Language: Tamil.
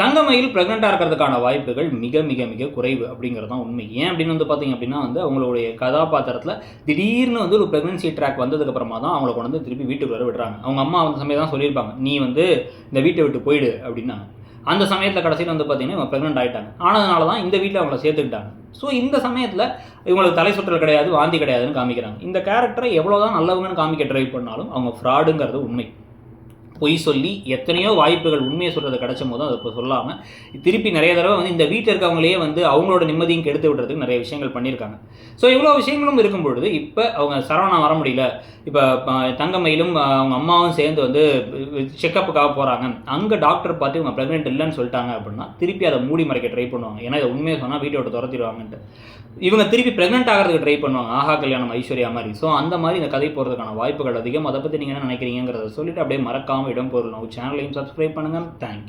தங்கமயில் ப்ரெக்னெண்ட்டாக இருக்கிறதுக்கான வாய்ப்புகள் மிக மிக மிக குறைவு அப்படிங்கிறது தான் உண்மை. ஏன் அப்படின்னு பார்த்தீங்க அப்படின்னா அவங்களுடைய கதாபாத்திரத்தில் திடீர்னு ஒரு ப்ரெக்னன்சி ட்ராக் வந்ததுக்கப்புறமா தான் அவங்கள கொண்டு திருப்பி வீட்டுக்கு வர விடுறாங்க. அவங்க அம்மா அந்த சமயம் தான் சொல்லியிருப்பாங்க, நீ இந்த வீட்டை விட்டு போயிடு அப்படின்னா. அந்த சமயத்தில் கடைசியில் பார்த்தீங்கன்னா இவங்க ப்ரெக்னென்ட் ஆகிட்டாங்க. ஆனதுனால தான் இந்த வீட்டில் அவங்கள சேர்த்துக்கிட்டாங்க. ஸோ இந்த சமயத்தில் இவங்களுக்கு தலை சுற்றல் கிடையாது, வாந்தி கிடையாதுன்னு காமிக்கிறாங்க. இந்த கேரக்டரை எவ்வளோ தான் நல்லவங்கன்னு காமிக்க ட்ரை பண்ணாலும் அவங்க ஃப்ராடுங்கிறது உண்மை. பொய் சொல்லி எத்தனையோ வாய்ப்புகள் உண்மையை சொல்கிறது கிடைச்ச போதும் அதை இப்போ சொல்லாமல் திருப்பி நிறைய தடவை இந்த வீட்டில் இருக்கவங்களையே அவங்களோட நிம்மதியும் கெடுத்து விடுறதுக்கு நிறைய விஷயங்கள் பண்ணியிருக்காங்க. ஸோ இவ்வளோ விஷயங்களும் இருக்கும் பொழுது இப்போ அவங்க சரவணா வர முடியல, இப்போ தங்கமயிலும் அவங்க அம்மாவும் சேர்ந்து செக்கப்புக்காக போகிறாங்க. அங்கே டாக்டர் பார்த்து இவங்க ப்ரெக்னென்ட் இல்லைன்னு சொல்லிட்டாங்க அப்படின்னா திருப்பி அதை மூடி மறைக்க ட்ரை பண்ணுவாங்க. ஏன்னா இதை உண்மையை சொன்னால் வீட்டை விட்டு துரத்திடுவாங்கன்ட்டு இவங்க திருப்பி ப்ரெக்னென்ட் ஆகிறதுக்கு ட்ரை பண்ணுவாங்க, ஆஹா கல்யாணம் ஐஸ்வர்யா மாதிரி. ஸோ அந்த மாதிரி இந்த கதை போகிறதுக்கான வாய்ப்புகள் அதிகம். அதை பற்றி நீங்கள் என்ன நினைக்கிறீங்கிறத சொல்லிட்டு அப்படியே மறக்காமல் இடம் பொருள் சேனலையும் சப்ஸ்கிரைப் பண்ணுங்கள். தேங்க்யூ.